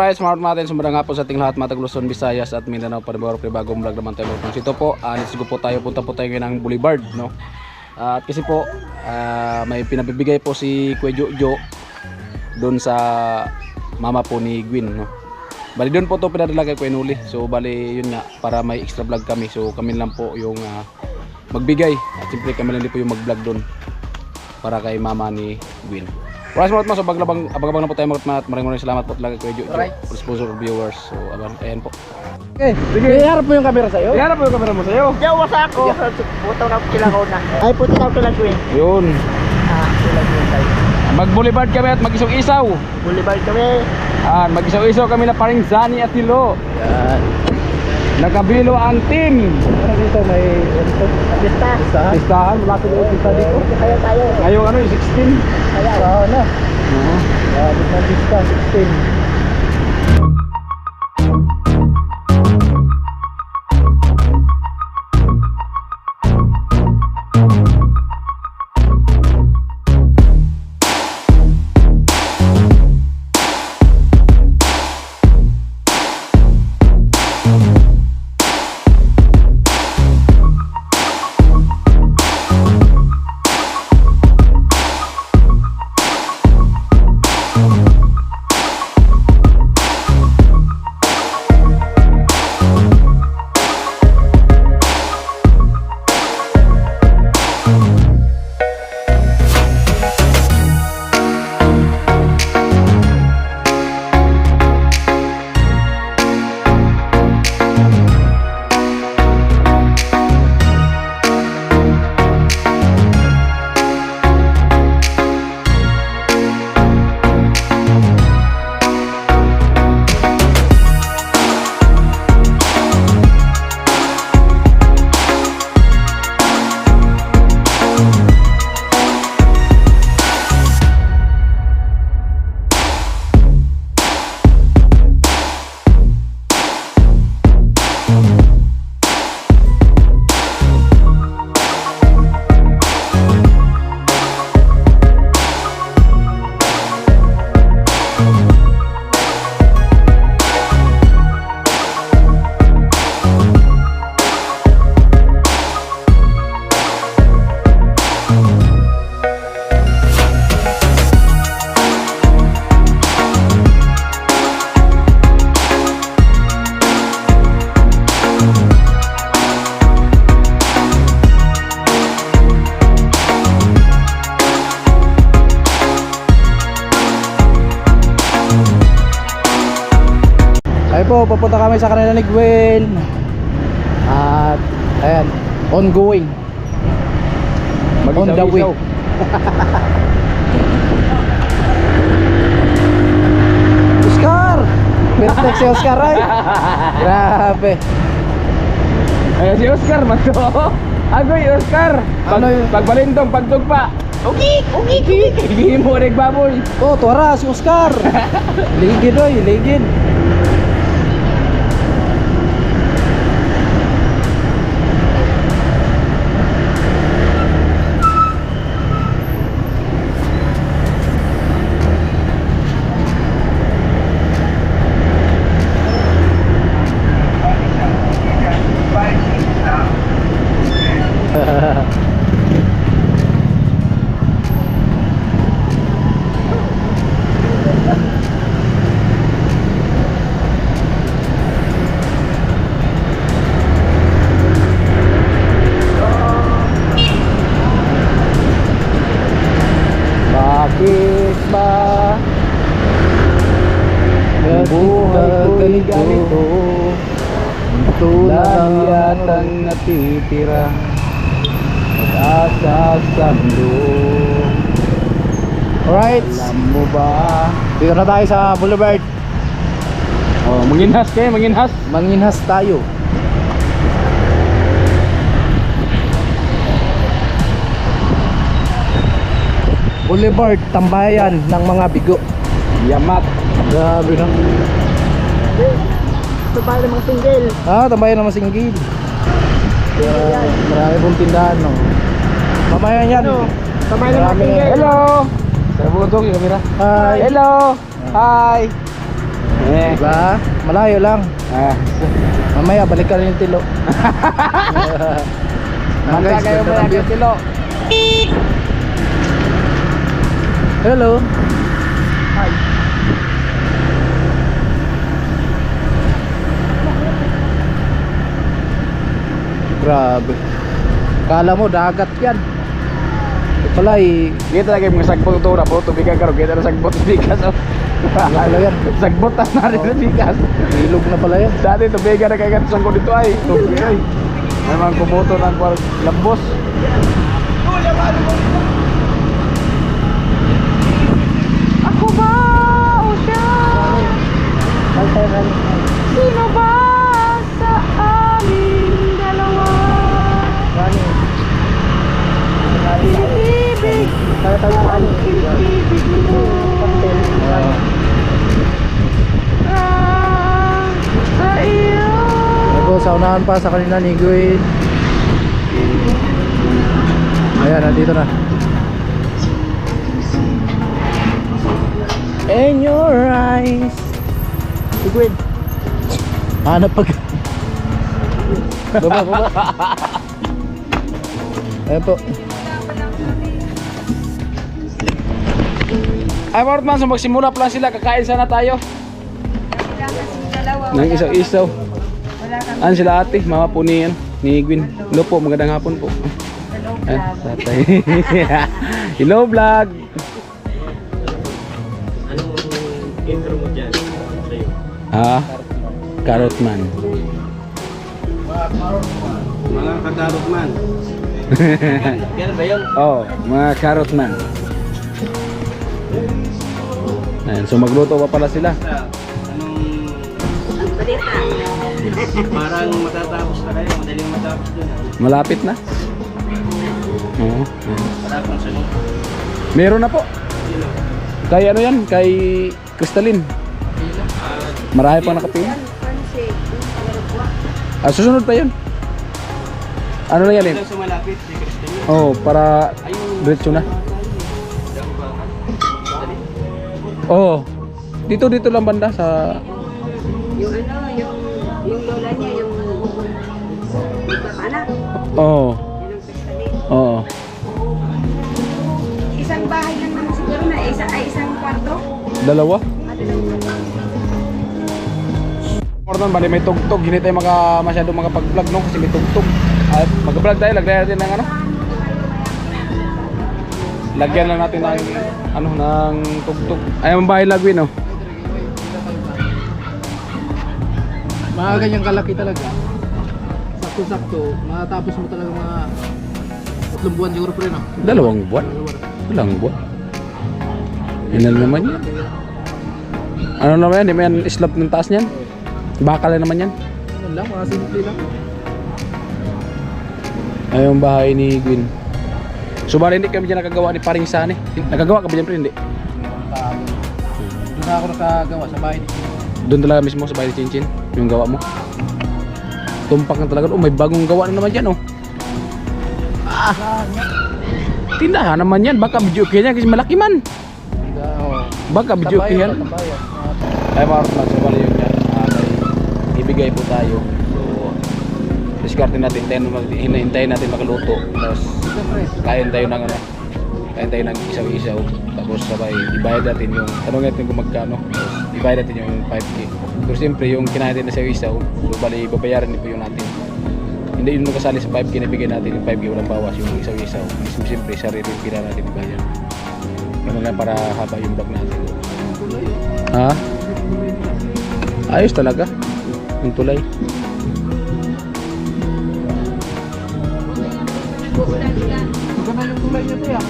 Alright, smart natin, sumurang hapon sa ating lahat, matag Luzon, Visayas at Mindanao. Panibawang bagong vlog naman tayo. Ito po, let's go po tayo, punta po tayo ngayon ng Boulevard, no? At kasi po, may pinabibigay po si Kuya Jojo doon sa mama po ni Gwyn, no? Bali doon po to pinadala kay Kuya Nuli. So bali yun nga, para may extra vlog kami. So kami lang po yung magbigay. At siyempre kami lang din po yung mag-vlog doon para kay mama ni Gwyn. Alright, so abang-abang na po tayo mga maraming salamat po talaga Kuya Jojo for sponsor viewers. So ayan po. Okay, sige. Iharap mo yung camera sa'yo? Iharap mo yung camera mo sa'yo. Diyawa sa ako. Puto na kila ko na. Ay, puto na kila ko eh. Yun. Kila ko tayo. Mag-boulevard kami at mag-isaw-isaw. Boulevard kami. Mag-isaw-isaw kami na paring Zani at Tilo. Yan. Nakabilo ang team. Ano dito may... Pista. Listahan, wala ko yung pista dito. Kaya tayo. Ngayong ano, yung 16. Kaya. Oo na. Yan, may pista, 16. Po, papunta kami sa kanila ni Gwen. At ayan, ongoing. On the way. Oscar! Perfect si Oscar ay. Grabe. Ayan si Oscar, mato. Agoy, Oscar. Ano yun? Pagbalintong, pagtugpa. Ugik. Hindi mo rin baboy. Oh, tuwara si Oscar. Ligid oy, ligid. Bakit ba ang buhay ko'y ganito? Ito lang yatang natitira, pag-asa sa mundo. Alright, Alam mo ba? dito na tayo sa Boulevard. Oh, manginhas kayo, manginhas. Manginhas tayo. Boulevard, tambayan ng mga bigo. Yamat. Grabe na. Babae ng mga single. Tambayan ng masinggil. Marami pong tindahan, no? Mamaya yan. Babae ng mga single. Hello. Sa butong yung kamera. Hi. Hello. Hi. Diba? Malayo lang. Mamaya balikan yung tilo. Mangga kayo ganda ba ng view. yung kilo? Hello. Hi. Grabe. Kala mo dagat yan. Ito pala Kita lagi mga sagbot ito na po, tubigan ka rin, kita na sagbot bigas. pala yan. Sagbot na rin sa bigas. Ilog na pala yan. Dati tubigan na kayo sangko dito ay. Tubig ay. Naman kumuto ng lambos. Ako ba o siya? Sino ba sa aming dalawa? Ibig ang ibig mo sa iyo. Ako sa unahan pa sa kanila ni Gwen. Ayan, nandito na. In your eyes. Si Gwen. Hanap pag. Baba. Ayan po. Ay, Martman, so magsimula pa lang sila, kakain sana tayo. Nang isaw-isaw. Ano sila ate, mama po ni Gwen. Hello po, magandang hapon po. Ay, tatay. Hello vlog. Anong intro mo dyan? Sa'yo? Carrot man. Mga kakarot man. Yan ba yun? Oh, mga carrot man. Ayan, so magluto pa pala sila. Anong... Parang matatapos na kayo. Madaling matapos dun. Malapit na. Oo. Wala pang sagot. Meron na po. Sino? Kay ano yan? Kay Crystalline. Marami pang nakapila. Susunod pa yun. Ano lang yan? Ito sa malapit. Si Christine. Oh, para diretso na. Oh. Dito lang banda sa Yung yung lola niya, yung anak, Oh. yun ang Crystalline. Oo. Isang bahay lang naman siguro na, isang kwarto. Dalawa. Dalawang kwarto. Morton, bali may tugtog. Hindi tayo masyado makapag-vlog no kasi may tugtog. At mag-vlog tayo, lagyan natin ng ano. Lagyan lang natin ng ng tugtog. Ay, ang bahay lagwin no. Mga ganyang kalaki talaga. Sakto-sakto. Matapos mo talaga mga 3 buwan siguro pre no? 2 buwan. 2 buwan. Ilan naman yan? Ano naman yan? Di ba yan slab ng taas niyan? Bakal na naman yan. Ano lang, mga simple lang. Ay, yung bahay ni Gwen. So bali hindi kami dyan nakagawa ni Paring Sane. Nakagawa ka ba dyan pre? Hindi. Doon na ako nakagawa sa bahay ni Doon talaga mismo sa bahay ni Chinchin. Yung gawa mo. Tumpak na talaga. Oh, may bagong gawa na naman dyan oh. Tindahan naman yan. Baka video kaya kasi malaki man. Baka video kaya yan. Ay marot lang sa bali yun yan. Ibigay po tayo. So discarte natin. Hintayin natin makaluto. Tapos kain tayo ng ano. Kain tayo ng isaw-isaw. Tapos sabay ibayad natin yung tanong natin kung magkano. Tapos ibayad natin yung 5K. Pero siyempre yung kinain natin na isaw-isaw, so bali babayaran din po yung natin. Hindi yun kasali sa 5K na bigyan natin yung 5K walang bawas yung isaw-isaw. Siyempre sarili yung kina natin ibayad. Ganun lang para haba yung vlog natin. Ha? Ayos talaga. Yung tulay. Maganda yung tulay niyo to ya.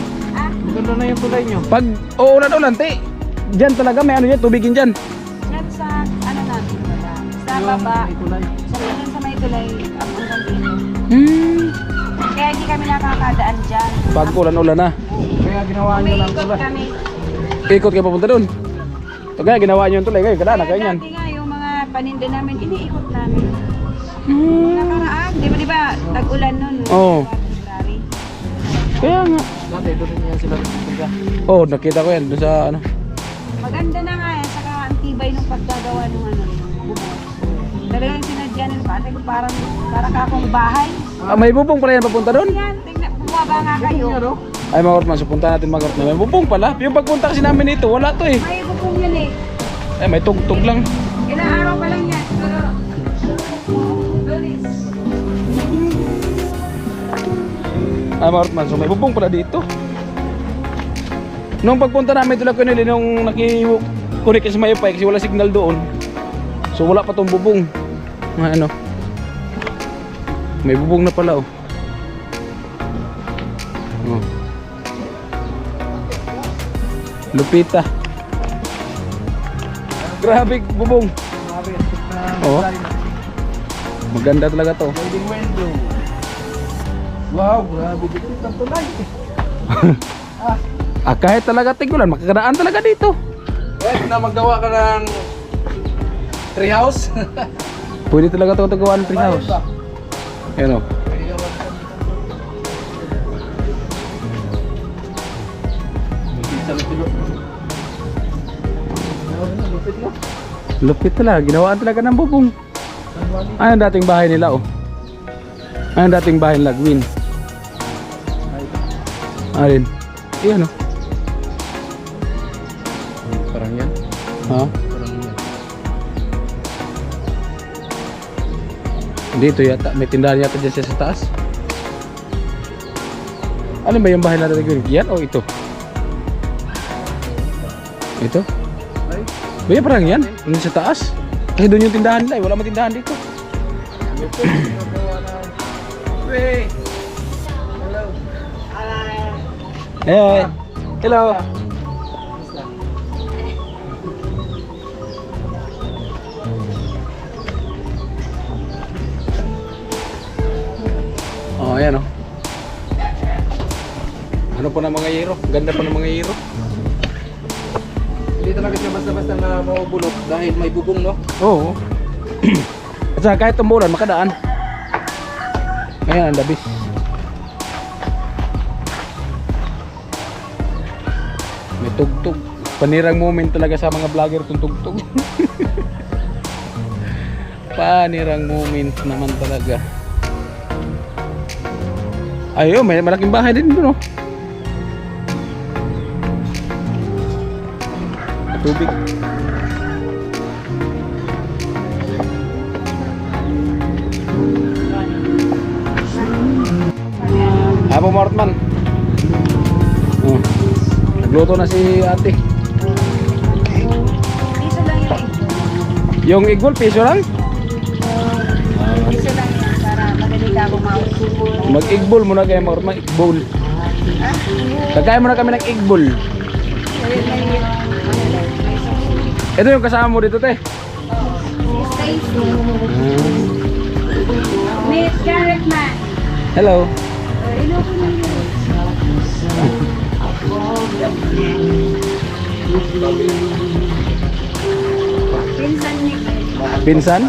Maganda na yung tulay niyo. Pag uulan-ulan, te, dyan talaga may ano yan, tubigin dyan. Yan sa, ano natin, sa baba, May tulay. sa may tulay, ang hanggang dito. Hmm. Kaya hindi kami nakakadaan dyan. Pag ulan-ulan na. Kaya ginawa niyo lang Umiikot tulay. kami. Ikot kayo papunta doon. So kaya ginawa nyo yung tulay, kayo kada na kayo yan. Dati nga yung mga paninda namin, iniikot namin. Nakaraan, di ba tag-ulan nun? Oo. February. Kaya nga. Dati doon niya sila nagpunta. Oh, nakita ko yan doon sa ano. Maganda na nga yan, saka ang tibay matibay nung pagdagawa ng ano, bubong. Talagang sinadya nila pati parang kakong bahay. May bubong pala yan papunta doon? Yan, tingnan, bumaba nga kayo. Ay mga Ortman, so punta natin mga Ortman. May bubong pala. Yung pagpunta kasi namin dito, wala to eh. May bubong yan eh. Ay, may tugtog lang. Ilang araw pa lang yan. Pero, Doris. Ay mga Ortman, so may bubong pala dito. Nung pagpunta namin ito lang kunili, nung nakikunik sa Mayupay kasi wala signal doon. So wala pa tong bubong. Ano? May bubong na pala oh. Oh. Lupita. Grabe bubong. Oh. Maganda talaga to. Sliding window. Wow, grabe dito ang tulay. Kahit talaga tigulan, makakadaan talaga dito. Pwede na magawa ka ng treehouse. Pwede talaga ito tagawa ng treehouse. Ayan o. Lupit talaga, ginawaan talaga ng bubong. Ano ang dating bahay nila oh? Ano ang dating bahay nila, Gwyn? Alin? Iyan oh. Parang yan. Ha? Parang yan. Dito yata, may tindahan yata dyan siya sa taas. Alin ba yung bahay natin, Gwyn? Yan o ito? Ito? Ay, Baya parang yan, ano sa taas? Kasi doon yung tindahan nila, wala mang tindahan dito. hey. Hello. Hey, hello. Oh, ayan oh. Ano po ng mga yero? Ganda po ng mga yero. Hindi talaga siya basta-basta na mabulok dahil may bubong, no? Oo. At saka kahit tumulan, makadaan. Ayan, ang dabis. May tugtog. Panirang moment talaga sa mga vlogger itong tugtog. Panirang moment naman talaga. Ayun, may malaking bahay din doon, oh. Tubig. Apo Martman. Oh. Nagluto na si ate. Piso lang yung Yung igol, piso lang? piso lang yan para madali ka bumawag. Mag-igbol muna kayo Martman. Igbol. Ha? Kagaya muna kami ng igbol. Ito yung kasama mo dito, te. Stacy. Miss Garrett Man. Hello. Hello po na yun. Pinsan ni Pinsan?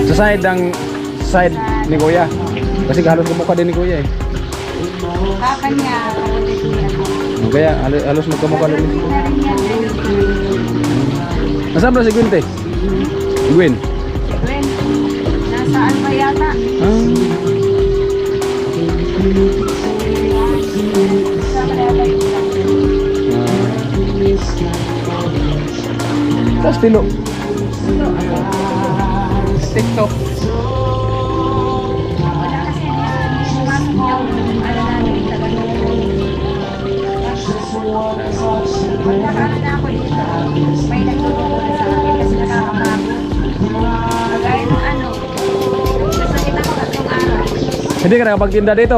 Sa side ni Kuya. Kasi halos kumukha din ni Kuya eh. Papa niya. Kaya halos magkamukha din ni Kuya. Na rin yan. Nasaan ba si Gwen, te? Gwen? Gwen, nasa Alma yata. Sa Malabay. Tapos tilo. TikTok. Wala kasi hindi pumasok yung ano namin talaga. Nagkakaroon na ako dito. May nagtutulong sa akin kasi nakakapagod. Kagaya ng ano, nasakit ako 3 araw. Hindi ka nakapagtinda dito?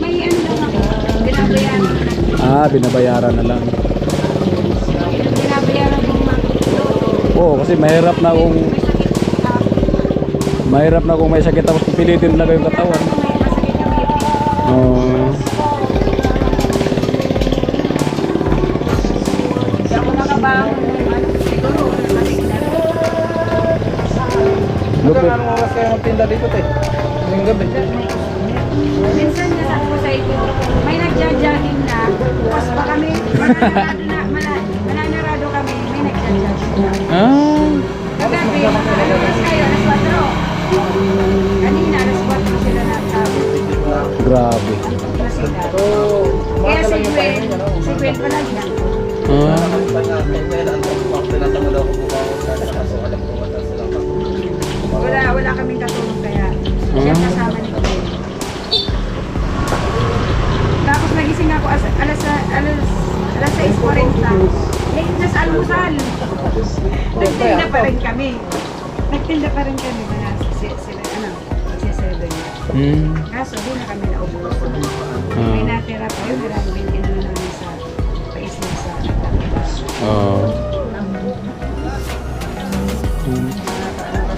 May ano lang ako, binabayaran ko na. Binabayaran na lang. Binabayaran ko yung mga tuto. Oo, kasi mahirap na kung may sakit tapos pipilitin talaga yung katawan. Oo. Hindi ako nakabangon. Siguro, masakit na. Hanggang anong oras kayo magtinda dito, te? Ngayong gabi. Minsan nga sabi ko sa ito, may nagja-jogging na, bukas pa kami. Mananarado kami. May nagja-judge na. Ah. Kagabi, alas kayo, alas 4. Kanina, alas 4 sila nagsabi. Grabe. Na sila. Kaya si Gwen pala ginagawa. Ah. Wala kaming katulong kaya siya kasama ni Gwen. Tapos nagising ako alas 6:40. Late na sa almusal. Nagtinda pa rin kami. Mga sila, magsisebe. Kaso, di na kami naubos. May natira pa yun. Maraming inano namin sa paisip sa Oh.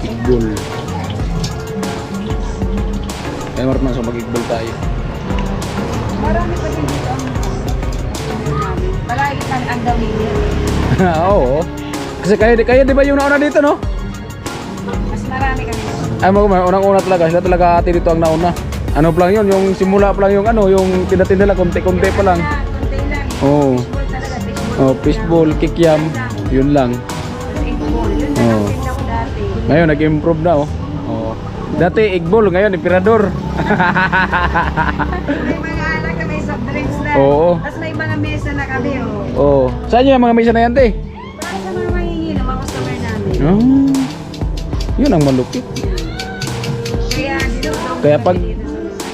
Igbol. Kaya marap na so mag-igbol tayo. Marami pa din dito ang namin. Palagi kang ang dawin. Oo. Kasi kayo di ba yung nauna dito, no? Mas marami kami. Ay, unang-una talaga. Sila talaga ate dito ang nauna. Ano pa lang yun? Yung simula pa lang yung ano, yung tinda-tinda lang, konti-konti pa lang. Konti lang. Oo. Fishball talaga. Oh, fishball, kikiam, yun lang. Fishball. Yun na Oo. ang tinda ko dati. Ngayon, nag-improve na, oh. Oh. Dati, eggball, ngayon, emperador. May mga alak na may soft drinks na. Oo. Tapos may mga mesa na kami, oh. Oh. Saan yung mga mesa na yan, te? Para sa mga mangingi ng mga customer namin. Ah. Yun ang malupit. Kaya, Kaya pag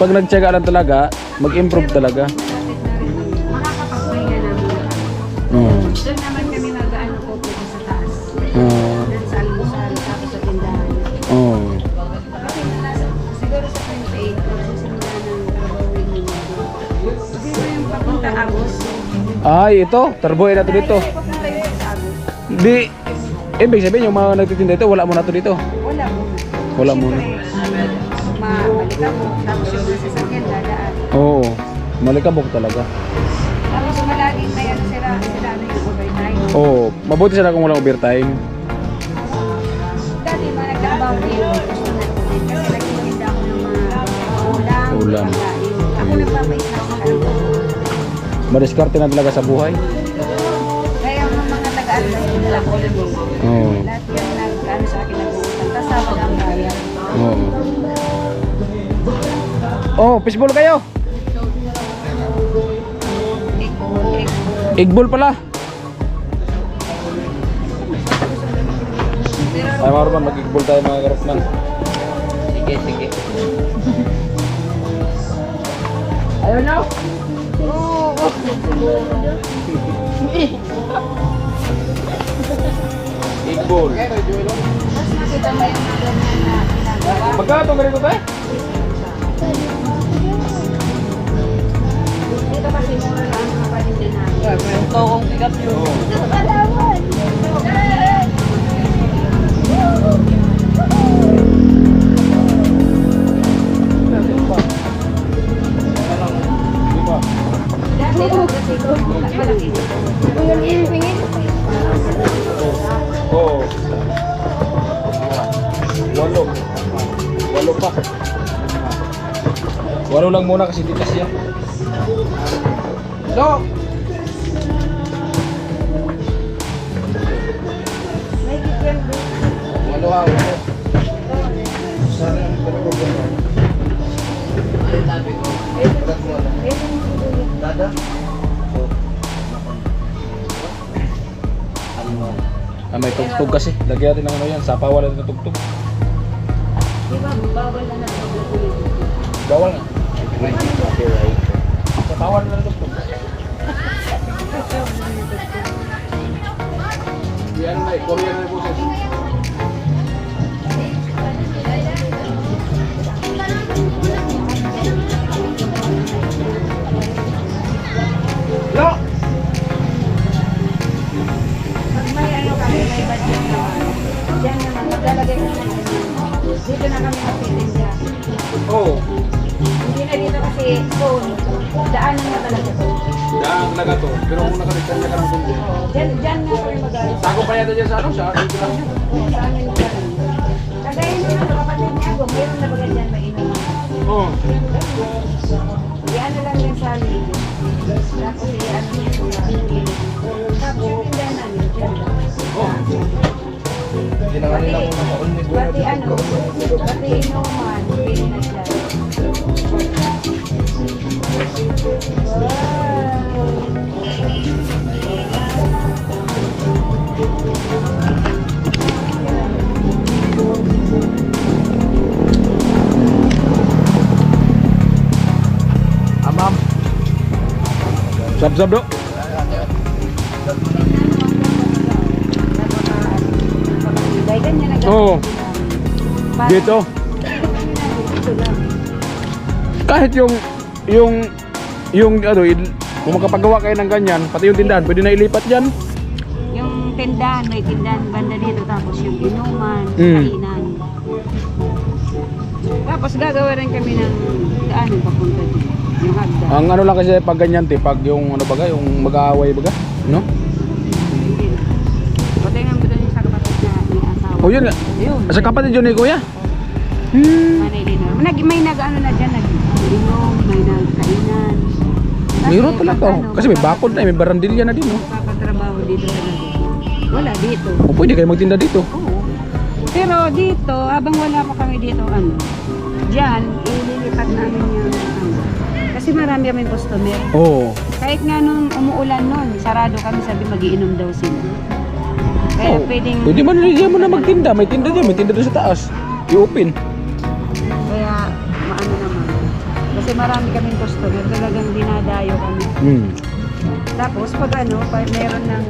nagtyaga lang talaga, mag-improve talaga. makakapag-uwi na namin. Oo. Doon naman kami mag-ano po dito sa taas. Oo. Doon sa almusal, tapos sa tindahan. Oo. Kasi siguro sa 28, magsisimula ng gagawin nila. Siguro yung papuntang Agos. Ay, ito. Tarboy na to dito. Ay, papunta yun sa Agos. Di, ibig sabihin yung mga nagtitinda dito, wala mo na to dito. Wala muna. Wala muna. Mabalikan mo, tapos yung sasakyan, dadaan. Oo. Malikabok talaga. Tapos malaging may ano sila na yung overtime. Oo. Mabuti sila kung walang overtime. Dati mga nagtrabaho dito, gusto na ko din kasi nagtitinda ako ng mga ulam, pagkain. Ako nagpapaisa sa kanila. Madiskarte na talaga sa buhay. Kaya ang mga tagaan na yun nila ko lang. Oo. Lahat yung nag-ano sa akin nag-uutang. Tapos sama ang bayan. Oo. Oh, fishball kayo. Igbol pala. Ay, maruman, mag-igbol tayo mga karokman. Sige, sige. Ayaw nyo? Igbol. Tapos nakita mo yung mga ganyan na ginagawa. Magkano itong ganito tayo? Dito kasi mura lang ang mga paninda namin. Kung ikat yun. Dati lang kasi ito, malaki dito. Oo. Walo pa. Walo lang muna kasi titas yan. So, May kikyan doon. walo ha, walo. Sana yung problema. Dada? May tugtog kasi. Lagyan natin ng ano yan. Sapawan natin ng tugtog. Di ba, bawal na nag-ulit. Bawal nga. Sapawan na ng tugtog. Yan na eh. Korean na yung boses. Yo! Pag may ano kami, may budget naman. Diyan naman, maglalagay kami ng ano. Dito na kami magtitinda. Oo. Hindi na dito kasi phone. Daanan na talaga to. Daan talaga to. Pero muna ka rin ka ng kundi. Diyan nga kami mag-alis. Tago pa yata dyan sa ano? Sa dito lang. Sa amin na kami. Kagaya nyo yung kapatid niya ako, mayroon na baga dyan mainom. Oo. Yan na lang din sa amin. Tapos Pati inuman, pili na siya. Amam. Sab-sab do. Ganyan na Oo. Dito. Dito lang. Kahit yung ano, kung makapagawa kayo ng ganyan, pati yung tindahan, pwede na ilipat diyan. Yung tindahan, may tindahan banda dito, tapos yung inuman, Mm. kainan. Tapos gagawa rin kami ng daan papunta dito. Yung hagdan. Ang ano lang kasi pag ganyan, pag yung ano baga, yung mag-aaway baga, no? Hindi na. Pati nga ba doon yung sa kapatid na may asawa. O yun nga. Yun. Sa kapatid yun ni Kuya. Manay Linor. May nag-ano na dyan, nag-inom, may nagkainan. Mayroon pala to. Kasi may bakod na, may barandilya na din, no? Papatrabaho dito talaga. Wala dito. O pwede kayo magtinda dito. Oo. Pero dito, habang wala pa kami dito, dyan, ililipat namin yung kasi marami kami customer. Oo. Kahit nga nung umuulan nun, sarado kami, sabi magiinom daw sila. Kaya Oo. pwedeng... Pwede man rin mo na magtinda. May tinda dyan, may tinda doon sa taas. I-open. Kaya, maano naman. Kasi marami kaming customer, talagang dinadayo kami. Tapos, pag meron ng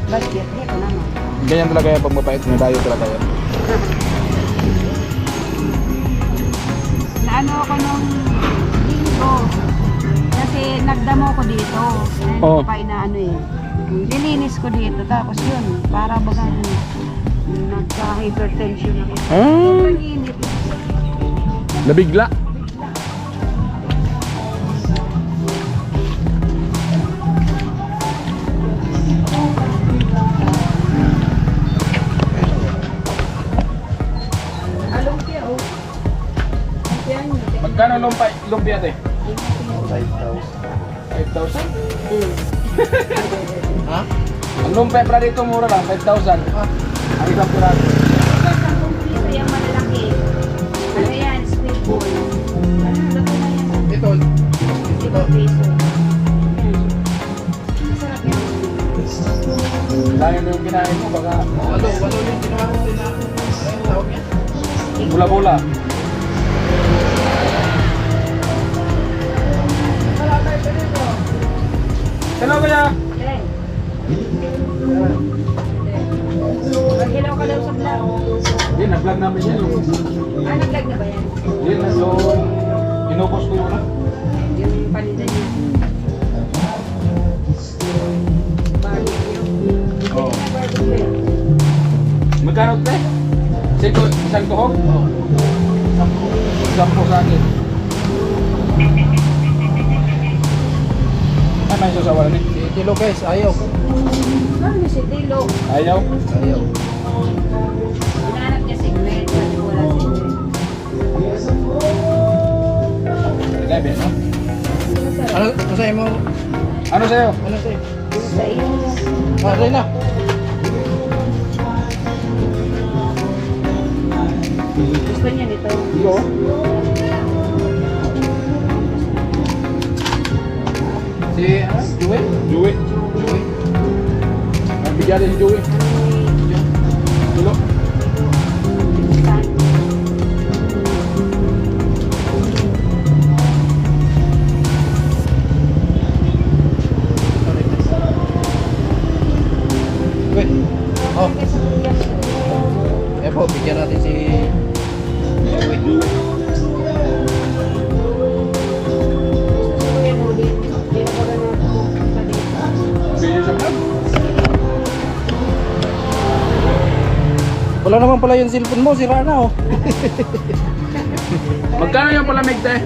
budget, dito naman. Ganyan talaga yan pag mapait. Nadayo talaga yan. Naano ako nung dito. Kasi nagdamo ko dito. Oo. Pa inaano eh. Dilinis ko dito. Tapos yun, para baga nagka-hypertension ako. Sobrang init. Nabigla. Alumpia oh. Yan. Magkano lumpia ate? 5,000? Ha? Ang lumpia para dito mura lang, 5,000. Ang isang piraso. Ito yung malalaki. Ano yan? Sweet ball. Ano? Lako na yan. Ito. 50 peso. Yan. Masarap yan. Dahil mo yung kinain mo, baka Walo yung ginawa ko din na. Ano tawag yan? bula-bula. Hello kuya! Eh. Mag-hello ka daw sa vlog. Yan, nag-vlog namin yan. Nag-vlog na ba yan? Yan, so, inupos ko muna. Yung paninda niya. Barbecue. Oo. Hindi na barbecue eh. Magkano te? Isang tuhog? Oo. 10 sa akin. Ay, may susawalan eh. Si Tilo guys, ayaw. Ano si Tilo? Ayaw? Ayaw. Hinahanap niya si Gwen. Kasi wala si Gwen. Gabi, no? Ano sa'yo mo? Ano sa'yo? Ano sa'yo? Sa iyo. Ah, sa'yo na. Gusto niya nito. Ito? Si, Joey? Joey. Joey. Bigyan din si Joey. Kilo. Saan? Wait. Oh, eh po, bigyan natin si Joey. Bigyan sa vlog. Wala naman pala yung cellphone mo, sira na oh. Magkano yung palamig, te?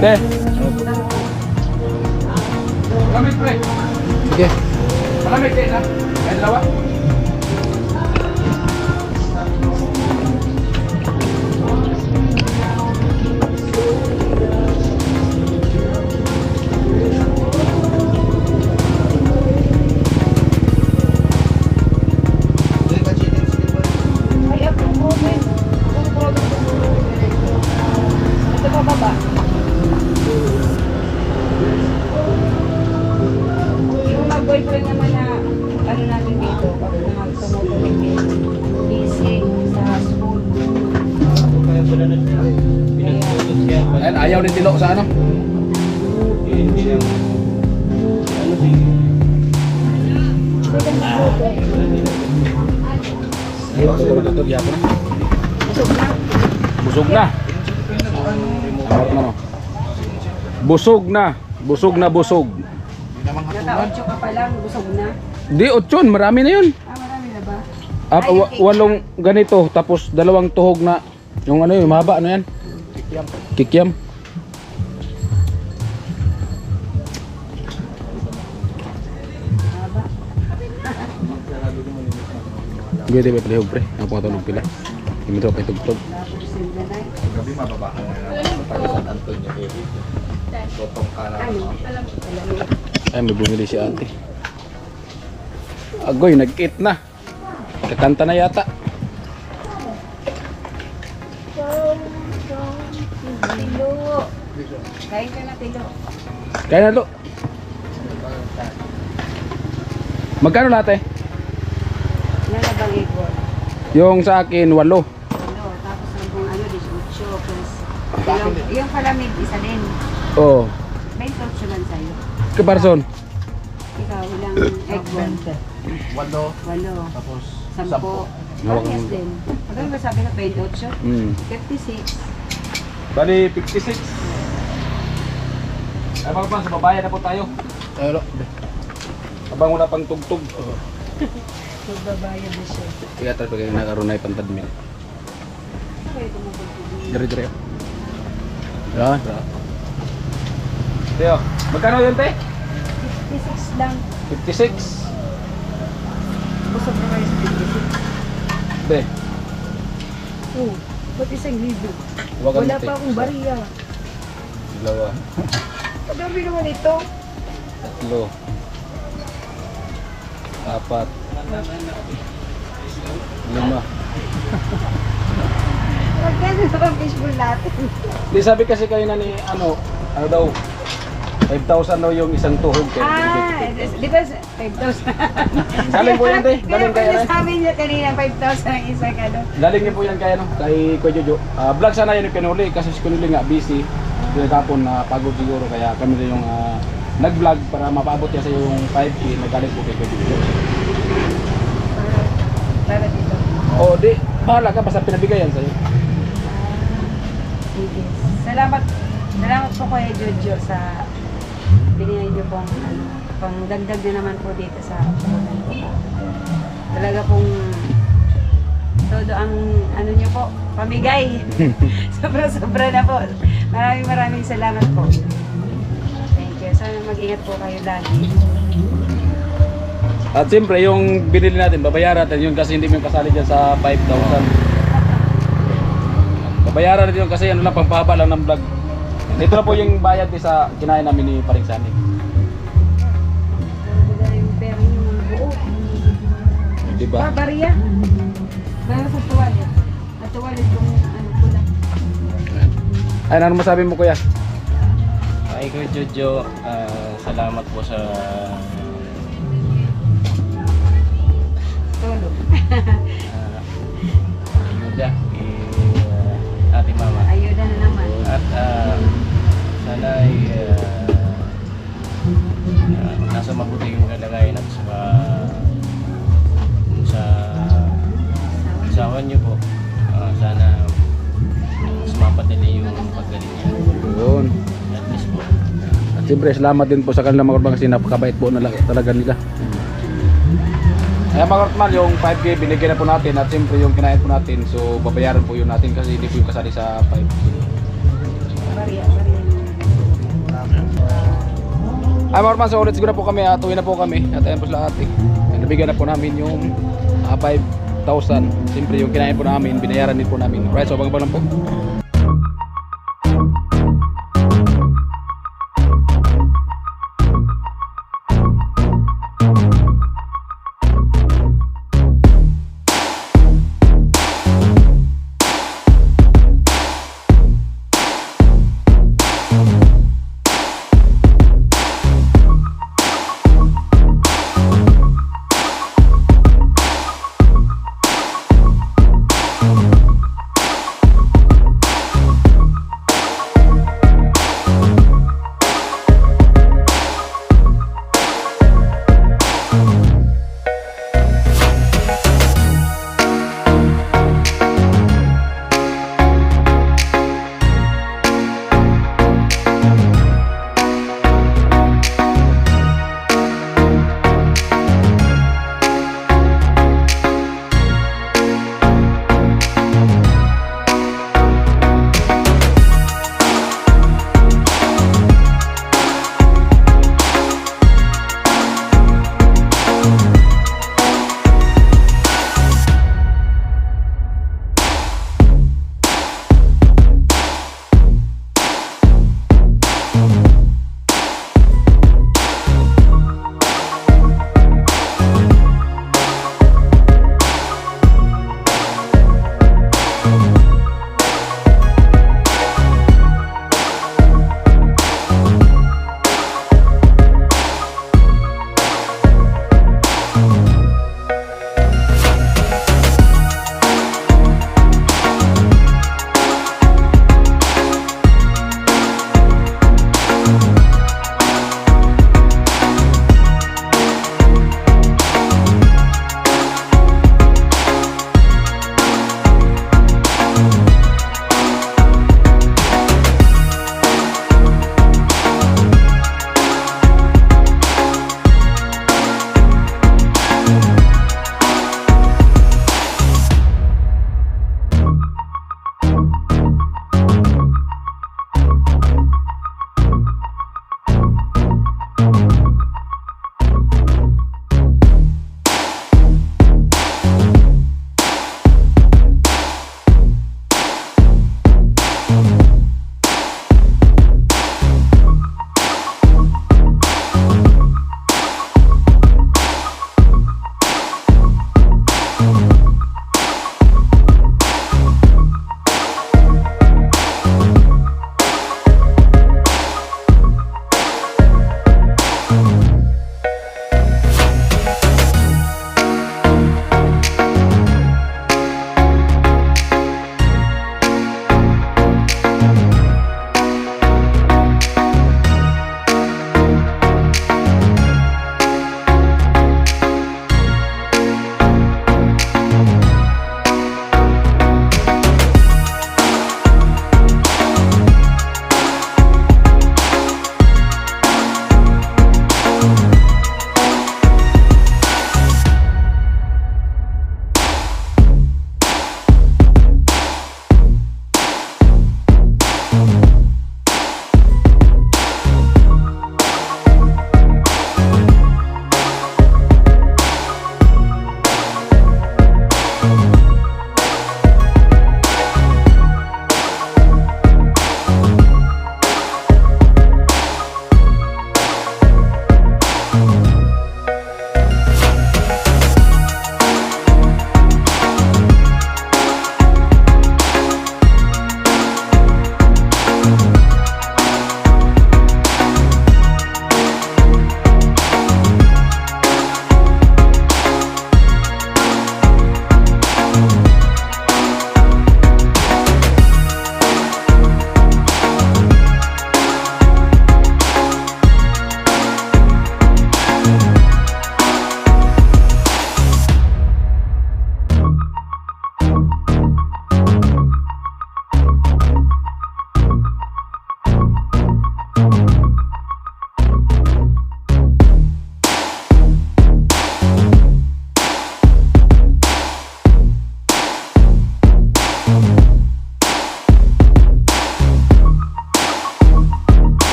Te? Palamig, pre. Sige. Palamig, te, na? Kaya dalawa? Ay, ako Pinagtulog siya. Ayan, ayaw ni Tilo sa ano? Hindi lang. Ano si... Ayaw ko matutog yapon na. Busog na. Busog na. Busog na busog. Naka-8 ka pa lang, busog na. Di, 8, marami na yun. Marami na ba? Walong ganito, tapos 2 tuhog na. Yung ano yung mahaba, ano yan? Kikiam. Haba. Gede ba palihog pre? Ang pangatunog pila. Imito pa itugtog. Tapos sila na. Gabi mababa ka na tayo San Antonio David. Totong ka na. Ay, may bumili si ate. Agoy, nag-eat na. Kakanta na yata. Tilo. Kain ka na, Tilo. Kaya na to. Magkano lahat eh? Yan na bang Igor? Yung sa akin, 8. Ano, tapos ang ano, 18 plus. Yung palamig, isa din. Oo. 28 lang sa'yo. Kaparson. Ikaw, ilang egg ball? 8. Tapos 10. Hawak mo. Parehas din. Pagka ba sabi na 28? 56. Bali, 56. Ay, mga pan, sa babayan na po tayo. Ayun. Abang wala pang tugtog. Magbabayad na siya. Kaya talaga kayo nakaroon na ipantadmin. Okay, tumutugtog. Dire-dire. Yan. Teo, magkano yun, te? 56 lang. 56. Busog na kayo sa 56. Te, Oo. Ba't isang libo? huwag Wala pa akong bariya. Dalawa. Pagdabi naman ito. 3. 4. 5. Magkano na ang fishbowl natin? Di sabi kasi kayo na ni ano daw 5,000 daw yung isang tuhog kaya Di ba 5,000? Galing po yan, te. Galing kaya na. Sabi niya kanina 5,000 ang isang ano. Galing niyo po yan kay ano, kay Kuya Jojo. Vlog sana yun yung Kanuli kasi si Kanuli nga busy. Yung kapon na pagod siguro kaya kami na yung nag-vlog para mapaabot niya sa yung 5K na galing po kay Kuya Jojo. Para dito. O di, bahala ka basta pinabigayan sa'yo. Sige. Salamat po Kuya Jojo sa binigay niyo pong ano, pang dagdag din naman po dito sa punan ko. Talaga pong todo ang ano niyo po, pamigay. Sobra-sobra na po. Maraming salamat po. Thank you. Sana mag-ingat po kayo lagi. At siyempre yung binili natin, babayaran natin yun kasi hindi mo yung kasali dyan sa 5,000. Babayaran natin yun kasi ano lang, pangpahaba lang ng vlog. Ito na po yung bayad sa kinain namin ni Paring Sani. Talaga yung pera niyo mga buo. Diba? Bariya. Bariya sa tuwalit. At tuwalit yung ano pula. Ay, ano masabi mo kuya? Ay ko Jojo, salamat po sa Tulog. ayuda kay ate mama. Ayuda na naman. At sana ay nasa mabuti yung kalagayan at sa asawa niyo po. Sana mas mapadali yung paggaling niya. Yun. At least po. At siyempre, salamat din po sa kanila mga kurban kasi napakabait po na talaga nila. Kaya mga kurban, yung 5K binigyan na po natin at siyempre yung kinain po natin. So, babayaran po yun natin kasi hindi po yung kasali sa 5K. Bariya. Ay mga kurban, so ulit siguro po kami at uwi na po kami. At ayan po sila ate. Nabigyan na po namin yung 5,000. Siyempre yung kinain po namin, binayaran din po namin. Alright, so abang-abang lang po.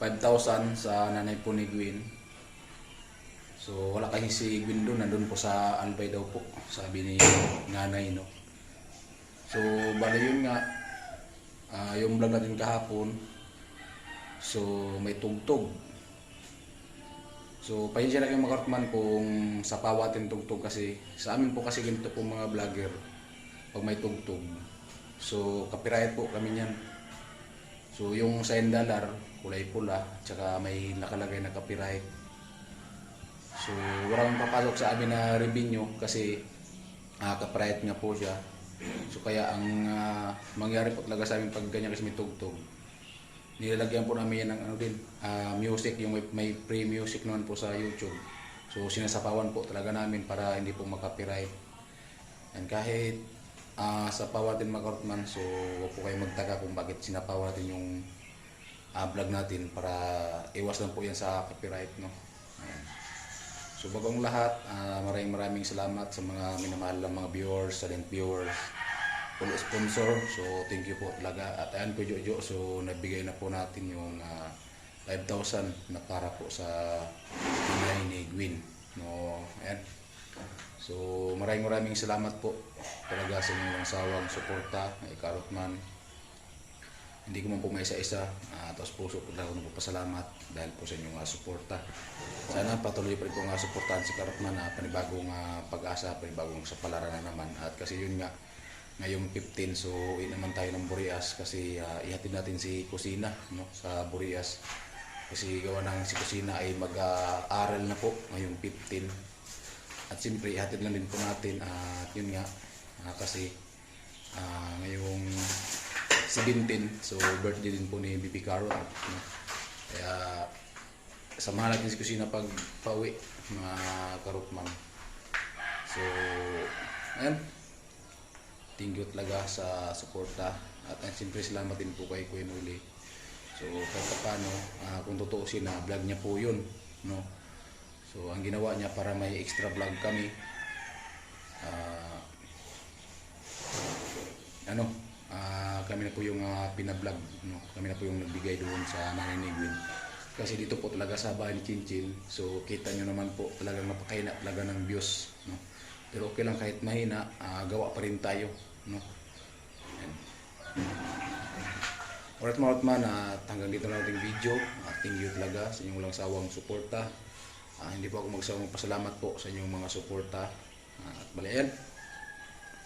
5,000 sa nanay po ni Gwen. So wala kasi si Gwen doon, nandun po sa Albay daw po, sabi ni nanay, no. So bali yun nga, yung vlog natin kahapon, so may tugtog. So pasensya na kayo mga kartman kung sa pawatin tugtog, kasi sa amin po kasi ganito po mga vlogger, pag may tugtog, so copyright po kami niyan. So yung $1 kulay pula, tsaka may nakalagay na copyright. So walang papasok sa amin na revenue kasi copyright nga po siya. So kaya ang mangyari po talaga sa amin pag ganyan kasi may tugtog, nilalagyan po namin yan ng ano din, music, yung may free music naman po sa YouTube. So sinasapawan po talaga namin para hindi po makapiright. And kahit sa pawatin mga kartman, so huwag po kayo magtaka kung bakit sinapawan natin yung vlog natin, para iwas lang po yan sa copyright, no. Ayan. So bagong lahat, maraming salamat sa mga minamahal ng mga viewers, silent viewers, full sponsor. So thank you po talaga. At ayan po Jojo, so nabigay na po natin yung 5,000 na para po sa pinay ni Gwen, no. Ayan. So maraming salamat po talaga sa inyong sawang suporta, Karotman. Hindi ko man po may isa-isa, tapos puso po lang ako nagpapasalamat dahil po sa inyong suporta. Sana patuloy pa rin po suportahan si Karotman, panibagong pag-asa, panibagong sa palaran na naman. At kasi yun nga, ngayong 15, so uwi naman tayo ng Burias, kasi ihatid natin si Kusina, no, sa Burias. Kasi gawa ng si Kusina ay mag-aaral na po ngayong 15. At siyempre ihatid lang din po natin, at yun nga, kasi ngayong 17, so birthday din po ni Bibi Carol, no? Kaya samahan natin si Kusina pag pauwi, mga Karotman. So ayan, thank you talaga sa suporta, at siyempre salamat din po kay Kuya Noli. So kahit paano, kung tutuusin na vlog niya po yun, no. So ang ginawa niya para may extra vlog kami, kami na po yung pinablog, no? Kami na po yung nagbigay doon sa nanay ni Gwen. Kasi dito po talaga sa bahay ni Chinchin, so kita nyo naman po talagang napakahina talaga ng views, no? Pero okay lang kahit mahina, gawa pa rin tayo, no? Ayan. Alright mga Karotman, hanggang dito na natin video. Thank you talaga sa inyong walang sawang suporta. Hindi po ako magsawang pasalamat po sa inyong mga suporta. At bali yan,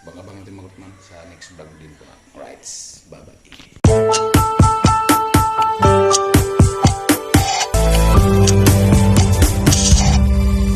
abang-abang natin mga Karotman sa next vlog din po. Alright, bye bye.